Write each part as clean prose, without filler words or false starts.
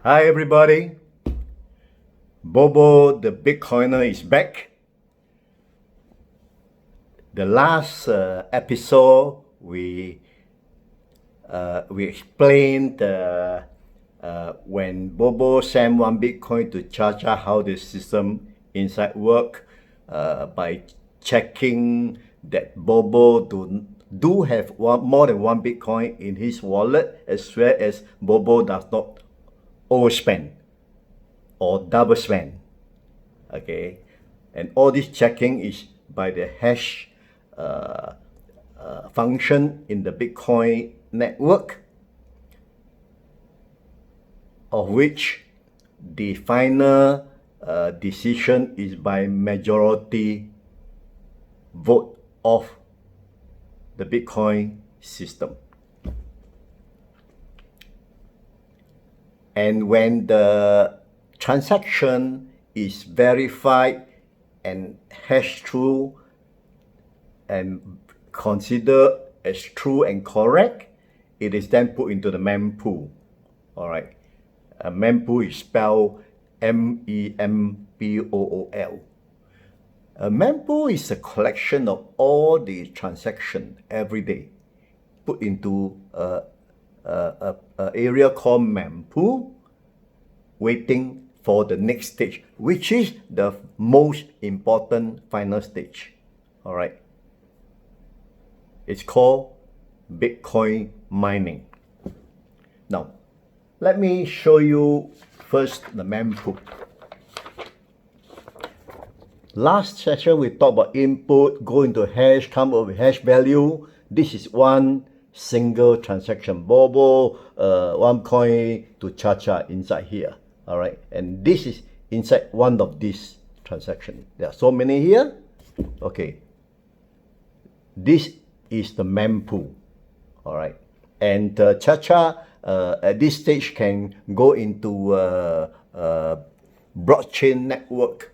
Hi everybody, BoBo the Bitcoiner is back. The last episode we explained when BoBo sent one Bitcoin to Chacha, how the system inside work by checking that BoBo do have more than one Bitcoin in his wallet, as well as BoBo does not overspend or double spend. Okay, and all this checking is by the hash function in the Bitcoin network, of which the final decision is by majority vote of the Bitcoin system. And when the transaction is verified and hashed through and considered as true and correct, it is then put into the mempool. All right, a mempool is spelled MEMPOOL. A mempool is a collection of all the transactions every day put into a area called mempool, waiting for the next stage, which is the most important final stage. All right, it's called Bitcoin mining. Now, let me show you first the mempool. Last session we talked about input, go into hash, come up with hash value. This is one single transaction, BoBo, one coin to Chacha inside here. All right, and this is inside one of these transactions. There are so many here. Okay, this is the mempool. All right, and Chacha at this stage can go into blockchain network,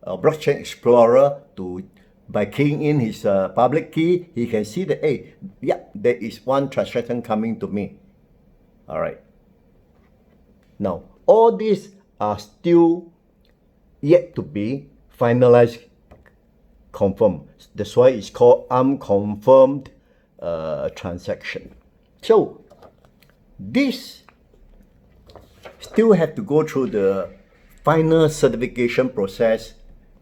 blockchain explorer to. By keying in his public key, he can see that, hey, yeah, there is one transaction coming to me. All right. Now, all these are still yet to be finalized, confirmed. That's why it's called unconfirmed transaction. So, this still have to go through the final certification process,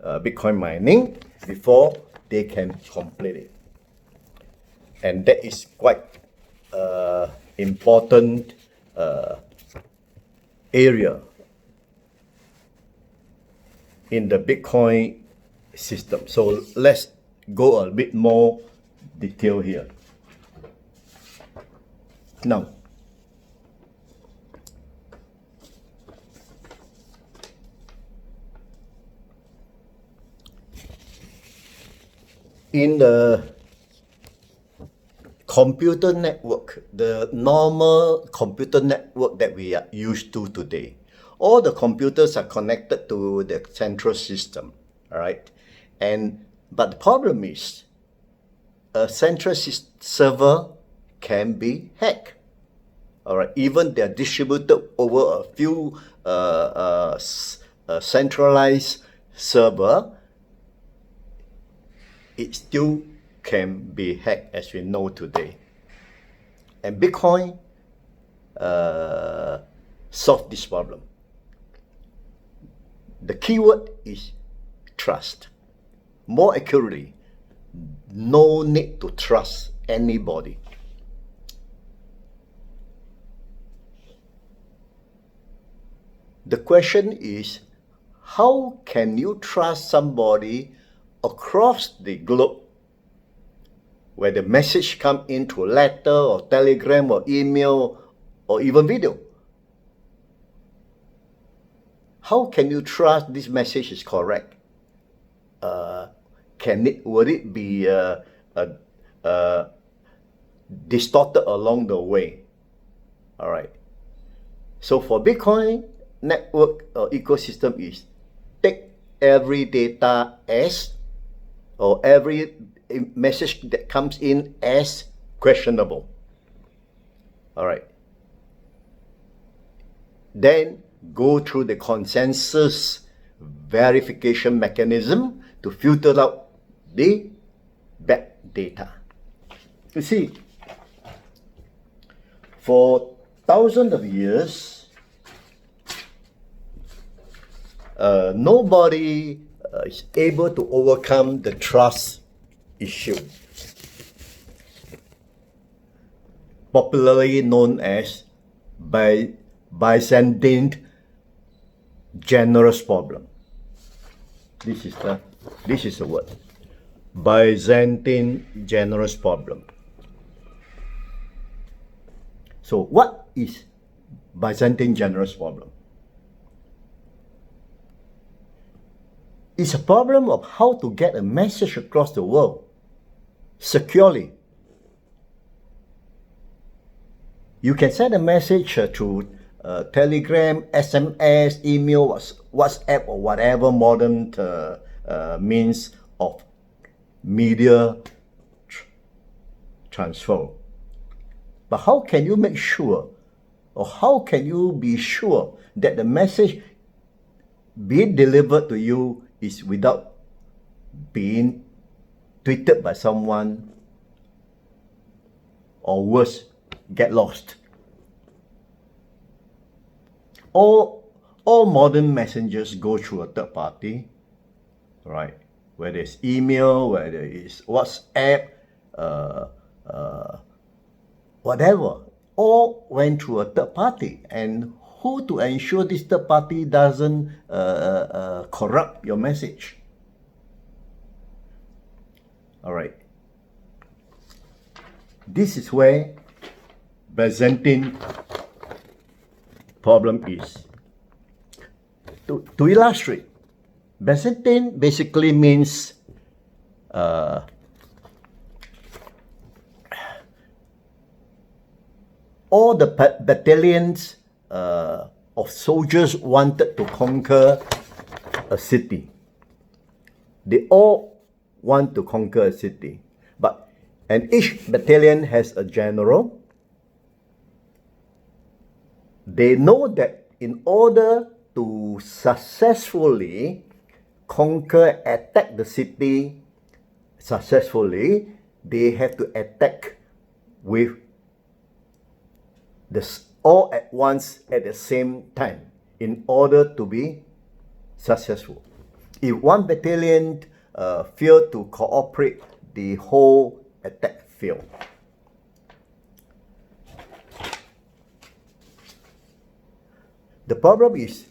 Bitcoin mining, before they can complete it. And that is quite important area in the Bitcoin system. So let's go a bit more detail here. Now, in the computer network, the normal computer network that we are used to today, all the computers are connected to the central system, all right? But the problem is, a central server can be hacked, all right? Even they are distributed over a few centralized server, it still can be hacked, as we know today. And Bitcoin solved this problem. The keyword is trust. More accurately, no need to trust anybody. The question is, how can you trust somebody across the globe, where the message come in through letter or telegram or email or even video? How can you trust this message is correct? Would it be distorted along the way? All right. So for Bitcoin network or ecosystem is take every data as, or every message that comes in as questionable. All right. Then go through the consensus verification mechanism to filter out the bad data. You see, for thousands of years, nobody is able to overcome the trust issue, popularly known as Byzantine generous problem. This is the word. Byzantine generous problem. So what is Byzantine generous problem? It's a problem of how to get a message across the world securely. You can send a message through Telegram, SMS, email, WhatsApp, or whatever modern means of media transfer. But how can you make sure, or how can you be sure that the message being delivered to you is without being tweeted by someone, or worse, get lost? All modern messengers go through a third party, right? Whether it's email, whether it's WhatsApp, whatever, all went through a third party. And who to ensure this third party doesn't corrupt your message? All right. This is where Byzantine problem is. To illustrate, Byzantine basically means all the battalions of soldiers wanted to conquer a city. They all want to conquer a city, and each battalion has a general. They know that in order to successfully attack the city successfully, they have to attack with all at once at the same time in order to be successful. If one battalion failed to cooperate, the whole attack failed. The problem is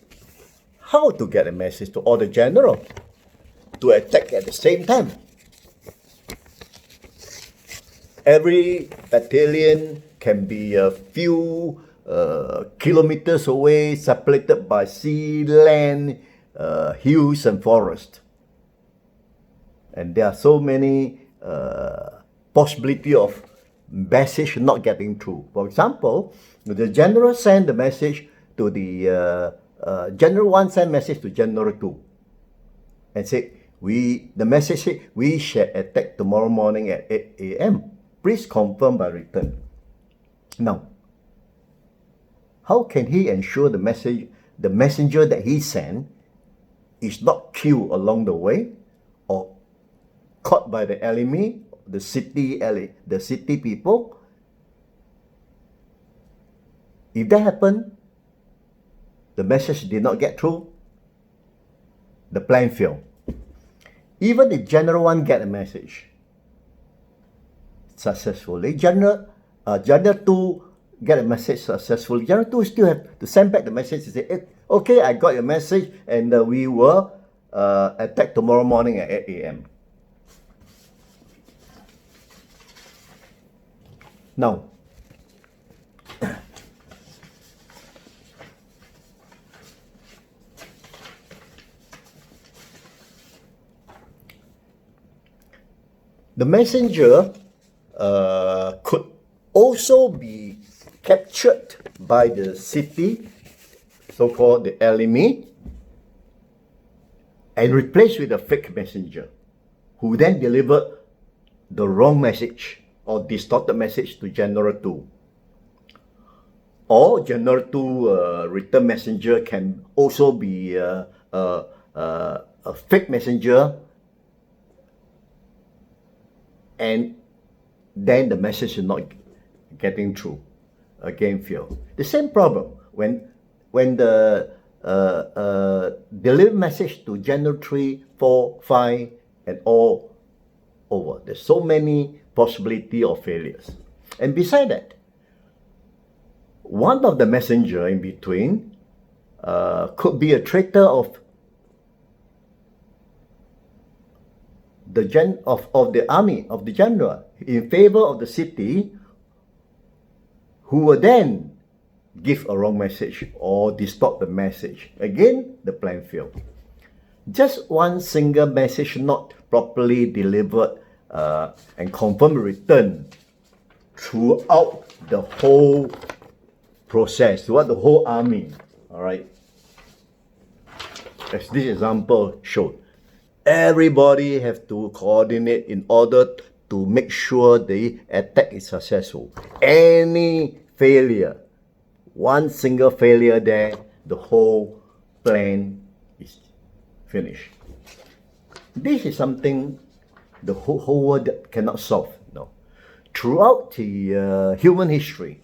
how to get a message to all the generals to attack at the same time. Every battalion can be a few kilometers away, separated by sea, land, hills and forest. And there are so many possibility of message not getting through. For example, the general send the message to the General 1 send message to General 2 and say, the message say, we shall attack tomorrow morning at 8 a.m. Please confirm by return. Now, how can he ensure the messenger that he sent is not killed along the way or caught by the enemy, the city people? If that happened, the message did not get through, the plan failed. Even if General 1 get a message successfully, General 2 get a message successfully, General 2 still have to send back the message and say, okay, I got your message, and we will attack tomorrow morning at 8 a.m. Now, the messenger could also be captured by the city, so-called the enemy, and replaced with a fake messenger who then delivered the wrong message or distorted message to General 2. or generative return messenger can also be a fake messenger, and then the message is not getting through. Again, fail. The same problem when the deliver message to January 3, 4, 5, and all over. There's so many possibility of failures. And beside that, one of the messenger in between could be a traitor of the army, of the general, in favor of the city, who will then give a wrong message or distort the message. Again, the plan failed. Just one single message not properly delivered and confirmed return throughout the whole process, throughout the whole army. All right. As this example showed, everybody have to coordinate in order to make sure the attack is successful. Any failure, one single failure there, the whole plan is finished. This is something the whole world cannot solve. No. Throughout the human history,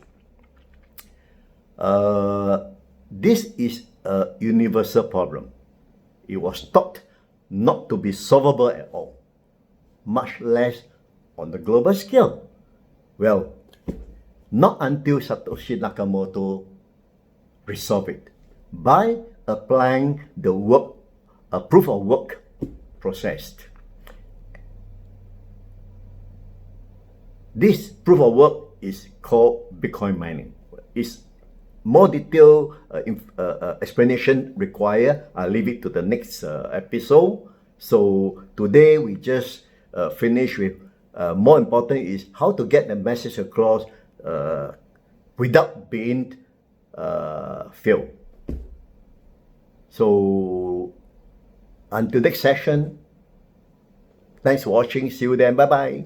this is a universal problem. It was thought not to be solvable at all, much less on the global scale. Well, not until Satoshi Nakamoto resolved it by applying the proof of work process. This proof of work is called Bitcoin mining. It's more detailed explanation required. I'll leave it to the next episode. So today we just finish with more important is how to get the message across without being failed. So until next session, thanks for watching. See you then. Bye bye.